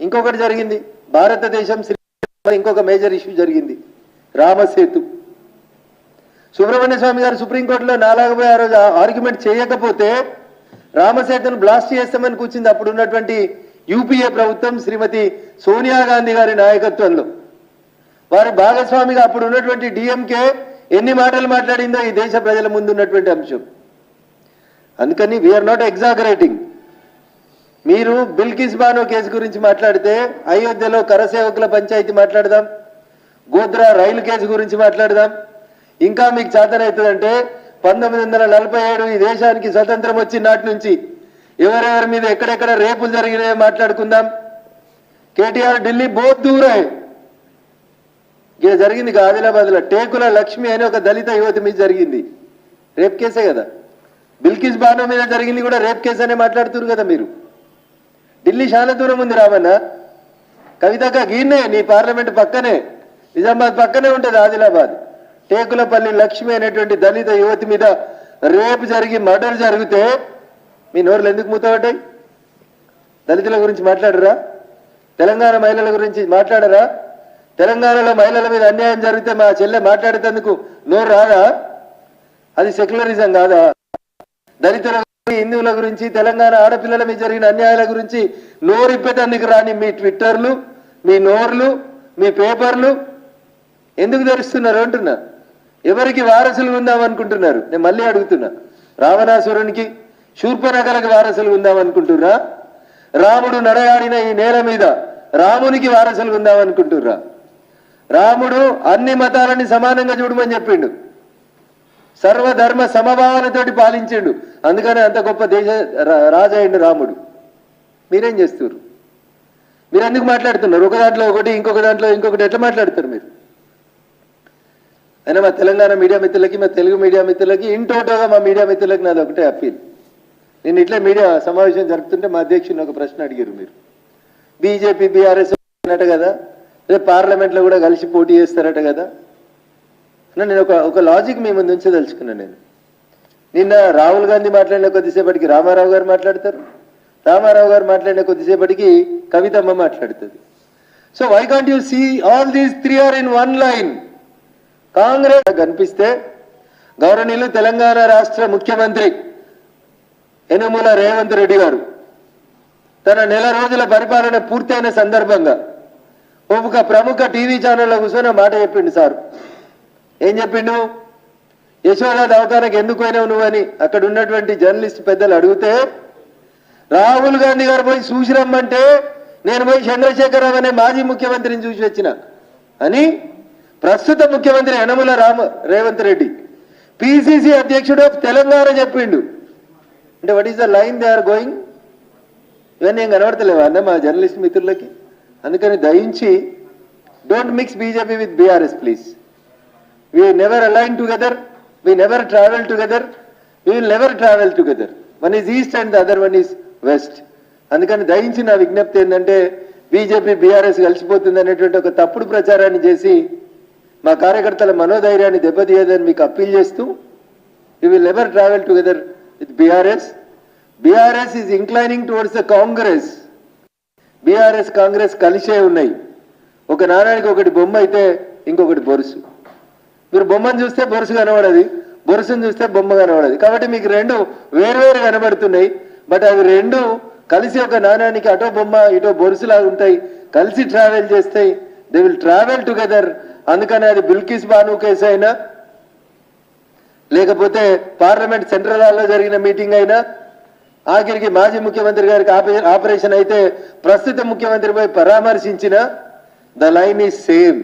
ఇంకొకటి జరిగింది, భారతదేశం ఇంకొక మేజర్ ఇష్యూ జరిగింది, రామసేతు. సుబ్రహ్మణ్య స్వామి గారు సుప్రీంకోర్టులో నాలాగపోయి ఆ రోజు ఆర్గ్యుమెంట్ చేయకపోతే రామసేతును బ్లాస్ట్ చేస్తామని కూర్చుంది అప్పుడు ఉన్నటువంటి యూపీఏ ప్రభుత్వం శ్రీమతి సోనియా గాంధీ గారి నాయకత్వంలో. వారి భాగస్వామిగా అప్పుడు ఉన్నటువంటి డిఎంకే ఎన్ని మాటలు మాట్లాడిందో ఈ దేశ ప్రజల ముందు ఉన్నటువంటి అంశం. అందుకని వీఆర్ నాట్ ఎగ్జాగరేటింగ్. మీరు బిల్కిస్ బానో కేసు గురించి మాట్లాడితే అయోధ్యలో కరసేవకుల పంచాయతీ మాట్లాడదాం, గోద్రా రైలు కేసు గురించి మాట్లాడదాం. ఇంకా మీకు చేతనవుతుందంటే 1947 ఈ దేశానికి స్వతంత్రం వచ్చిన నాటి నుంచి ఎవరెవరి మీద ఎక్కడెక్కడ రేపులు జరిగినాయో మాట్లాడుకుందాం. కేటీఆర్ ఢిల్లీ బోత్ దూరే జరిగింది. ఆదిలాబాద్లో టేకుల లక్ష్మి అని ఒక దళిత యువతి మీద జరిగింది, రేప్ కేసే కదా. బిల్కిస్ బానో మీద జరిగింది కూడా రేప్ కేసు అనే మాట్లాడుతున్నారు కదా మీరు. ఢిల్లీ చాలా దూరం ఉంది రామన్న. కవితక్క గీన్నే నీ పార్లమెంట్ పక్కనే, నిజామాబాద్ పక్కనే ఉంటుంది ఆదిలాబాద్. టేకులపల్లి లక్ష్మి అనేటువంటి దళిత యువతి మీద రేపు జరిగి మర్డర్ జరిగితే మీ నోర్లు ఎందుకు మూతపడ్డాయి? దళితుల గురించి మాట్లాడరా? తెలంగాణ మహిళల గురించి మాట్లాడరా? తెలంగాణలో మహిళల మీద అన్యాయం జరిగితే మా చెల్లె మాట్లాడేందుకు నోరు రాదా? అది సెక్యులరిజం కాదా? దళితుల హిందువుల గురించి తెలంగాణ ఆడపిల్లల మీద జరిగిన అన్యాయాల గురించి నోరిప్పేటందుకు రాని మీ ట్విట్టర్లు, మీ నోర్లు, మీ పేపర్లు ఎందుకు తెరుస్తున్నారు అంటున్నా. ఎవరికి వారసులు ఉందామనుకుంటున్నారు? నేను మళ్ళీ అడుగుతున్నా. రావణాసురునికి, శూర్పనఖలకు వారసులు ఉందామనుకుంటున్నా? రాముడు నడయాడిన ఈ నేల మీద రామునికి వారసులు ఉందామనుకుంటుర్రా? రాముడు అన్ని మతాలని సమానంగా చూడమని చెప్పిండు, సర్వధర్మ సమభావనతోటి పాలించిండు. అందుకనే అంత గొప్ప దేశ రాజయ్యండు రాముడు. మీరేం చేస్తున్నారు? మీరు ఎందుకు మాట్లాడుతున్నారు? ఒక దాంట్లో ఒకటి, ఇంకొక దాంట్లో ఇంకొకటి ఎట్లా మాట్లాడతారు మీరు? అయినా మా తెలంగాణ మీడియా మిత్రులకి, మా తెలుగు మీడియా మిత్రులకి, ఇన్ టోటల్గా మా మీడియా మిత్రులకి నాది ఒకటే అప్పీల్. నేను ఇట్లా మీడియా సమావేశం జరుపుతుంటే మా అధ్యక్షుని ఒక ప్రశ్న అడిగారు మీరు. బీజేపీ బీఆర్ఎస్ అన్నట్టు కదా, రేపు పార్లమెంట్లో కూడా కలిసి పోటీ చేస్తారట కదా. నేను ఒక లాజిక్ మీ ముందు ఉంచదలుచుకున్నాను. నిన్న రాహుల్ గాంధీ మాట్లాడిన కొద్దిసేపటికి రామారావు గారు మాట్లాడతారు, రామారావు గారు మాట్లాడిన కొద్దిసేపటికి కవితమ్మ మాట్లాడుతుంది. So why can't you see all these 3 are in one line? Congress కనిపిస్తే గౌరవనీయులు తెలంగాణ రాష్ట్ర ముఖ్యమంత్రి యనమల రేవంత్ రెడ్డి గారు తన నెల రోజుల పరిపాలన పూర్తయిన సందర్భంగా ఒక ప్రముఖ టీవీ ఛానల్లో కూర్చొని మాట చెప్పిండు. సార్ ఏం చెప్పిండు? యశోద దవాఖానకు ఎందుకు పోయినావు నువ్వని అక్కడ ఉన్నటువంటి జర్నలిస్ట్ పెద్దలు అడిగితే, రాహుల్ గాంధీ గారు పోయి చూసి రమ్మంటే నేను పోయి చంద్రశేఖరరావు అనే మాజీ ముఖ్యమంత్రిని చూసి వచ్చిన అని ప్రస్తుత ముఖ్యమంత్రి యనమల రేవంత్ రెడ్డి పిసిసి అధ్యక్షుడు తెలంగాణ చెప్పిండు. అంటే what is the line they are going? ఇవన్నీ ఏం కనబడతలేవా అన్న మా జర్నలిస్ట్ మిత్రులకి? అందుకని దయించి don't mix BJP with BRS please. We never align together, we never travel together, we will never travel together. One is east and the other one is west. అందుకని దయించి నా విజ్ఞప్తి ఏంటంటే బీజేపీ బీఆర్ఎస్ కలిసిపోతుంది అనేటువంటి ఒక తప్పుడు ప్రచారాన్ని చేసి మా కార్యకర్తల మనోధైర్యాన్ని దెబ్బతీయదని మీకు అప్పీల్ చేస్తూ, we will never travel together with BRS. BRS is inclining towards the Congress. BRS Congress కలిసే ఉన్నాయి. ఒక నాణానికి ఒకటి బొమ్మ అయితే ఇంకొకటి బొరుసు. మీరు బొమ్మను చూస్తే బొరుసు కనబడది, బొరుసును చూస్తే బొమ్మ కనబడది. కాబట్టి మీకు రెండు వేరువేరు కనబడుతున్నాయి. బట్ అవి రెండు కలిసి ఒక నాణానికి అటో బొమ్మ ఇటో బొరుసులాగా ఉంటాయి, కలిసి ట్రావెల్ చేస్తాయి. They will travel together. అందుకని అది బిల్కిస్ బాను కేసు అయినా, లేకపోతే పార్లమెంట్ సెంట్రల్ హాల్లో జరిగిన మీటింగ్ అయినా, ఆఖరికి మాజీ ముఖ్యమంత్రి గారికి ఆపరేషన్ అయితే ప్రస్తుత ముఖ్యమంత్రి పోయి పరామర్శించిన the line is same.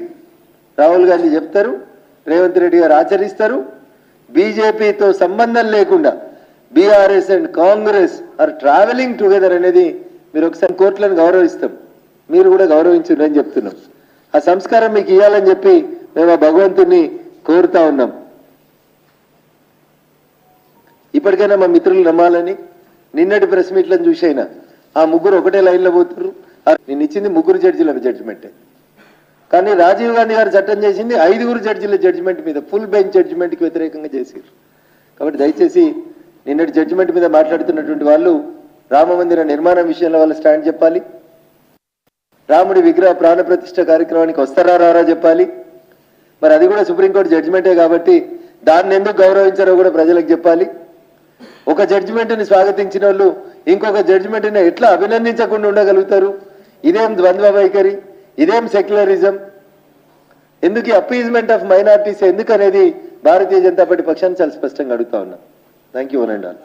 Rahul Gandhi చెప్తారు, రేవంత్ రెడ్డి గారు ఆచరిస్తారు. బీజేపీతో సంబంధం లేకుండా BRS and Congress are travelling together అనేది మీరు ఒకసారి కోర్టులను గౌరవిస్తాం, మీరు కూడా గౌరవించండి అని చెప్తున్నాం. ఆ సంస్కారం మీకు ఇవ్వాలని చెప్పి మేము ఆ భగవంతుని కోరుతా ఉన్నాం. ఇప్పటికైనా మా మిత్రులు నమ్మాలని నిన్నటి ప్రెస్ మీట్లను చూసైనా ఆ ముగ్గురు ఒకటే లైన్లో పోతున్నారు. నేను ఇచ్చింది 3 జడ్జీల జడ్జిమెంటే, కానీ రాజీవ్ గాంధీ గారు చట్టం చేసింది 5 జడ్జీల జడ్జిమెంట్ మీద, ఫుల్ బెంచ్ జడ్జిమెంట్కి వ్యతిరేకంగా చేశారు. కాబట్టి దయచేసి నిన్నటి జడ్జిమెంట్ మీద మాట్లాడుతున్నటువంటి వాళ్ళు రామ మందిర నిర్మాణం విషయంలో వాళ్ళు స్టాండ్ చెప్పాలి. రాముడి విగ్రహ ప్రాణ ప్రతిష్ఠ కార్యక్రమానికి వస్తారా రారా చెప్పాలి. మరి అది కూడా సుప్రీంకోర్టు జడ్జిమెంటే కాబట్టి దాన్ని ఎందుకు గౌరవించారో కూడా ప్రజలకు చెప్పాలి. ఒక జడ్జిమెంట్ని స్వాగతించిన వాళ్ళు ఇంకొక జడ్జిమెంట్ని ఎట్లా అభినందించకుండా ఉండగలుగుతారు? ఇదేం ద్వంద్వ వైఖరి, ఇదేం సెక్యులరిజం, ఎందుకు అపీజ్మెంట్ ఆఫ్ మైనారిటీస్ ఎందుకు అనేది భారతీయ జనతా పార్టీ పక్షాన్ని చాలా స్పష్టంగా అడుగుతా ఉన్నా. Thank you one and all.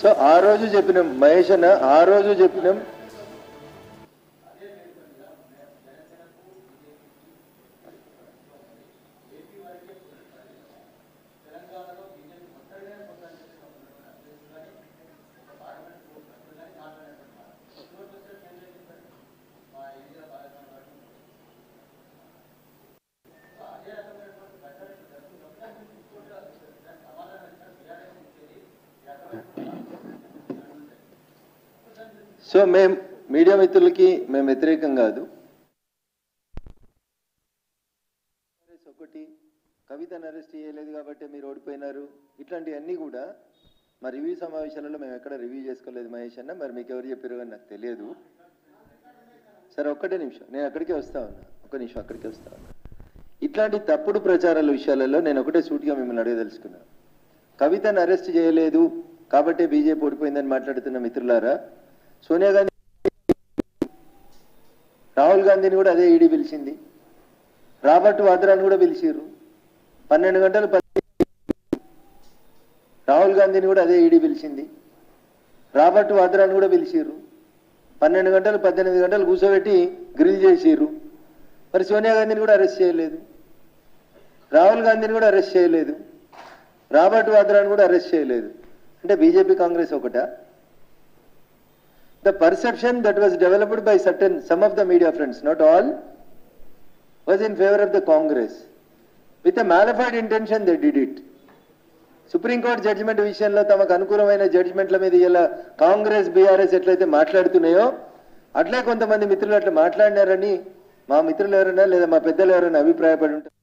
So ఆ రోజు చెప్పినాం మహేష్ అన్న, ఆ రోజు చెప్పినాం సో మేము మీడియా మిత్రులకి మేము వ్యతిరేకం కాదు. ఒకటి కవితను అరెస్ట్ చేయలేదు కాబట్టి మీరు ఓడిపోయినారు, ఇట్లాంటివన్నీ కూడా మా రివ్యూ సమావేశాలలో మేము ఎక్కడ రివ్యూ చేసుకోలేదు మహేష్ అన్న. మరి మీకు ఎవరు చెప్పారు అని నాకు తెలియదు. సరే ఒక్కటే నిమిషం, నేను అక్కడికే వస్తా ఉన్నా, ఒక్క నిమిషం అక్కడికే వస్తా ఉన్నా. ఇట్లాంటి తప్పుడు ప్రచారాల విషయాలలో నేను ఒకటే సూటిగా మిమ్మల్ని అడగదలుచుకున్నాను. కవితను అరెస్ట్ చేయలేదు కాబట్టి బీజేపీ ఓడిపోయిందని మాట్లాడుతున్న మిత్రులారా, సోనియా గాంధీ రాహుల్ గాంధీని కూడా అదే ఈడీ పిలిచింది, రాబర్ట్ వాద్రాని కూడా పిలిచిర్రు. 12 గంటలు రాహుల్ గాంధీని కూడా అదే ఈడీ పిలిచింది, రాబర్ట్ వాద్రాని కూడా పిలిచిర్రు. 12 గంటలు 18 గంటలు కూర్చోబెట్టి గ్రిల్ చేసిర్రు. మరి సోనియా గాంధీని కూడా అరెస్ట్ చేయలేదు, రాహుల్ గాంధీని కూడా అరెస్ట్ చేయలేదు, రాబర్ట్ వాద్రాని కూడా అరెస్ట్ చేయలేదు. అంటే బీజేపీ కాంగ్రెస్ ఒకటా? The perception that was developed by some of the media friends, not all, was in favor of the Congress. With a malified intention they did it. Supreme court judgement విషయంలో తమకు అనుకూలమైన జడ్జిమెంట్ల మీద ఇలా Congress BRS ఎట్లయితే మాట్లాడుతున్నాయో అట్లే కొంతమంది మిత్రులు అట్లా మాట్లాడినారని మా మిత్రులు ఎవరైనా లేదా మా పెద్దలు ఎవరైనా అభిప్రాయపడి ఉంటారు.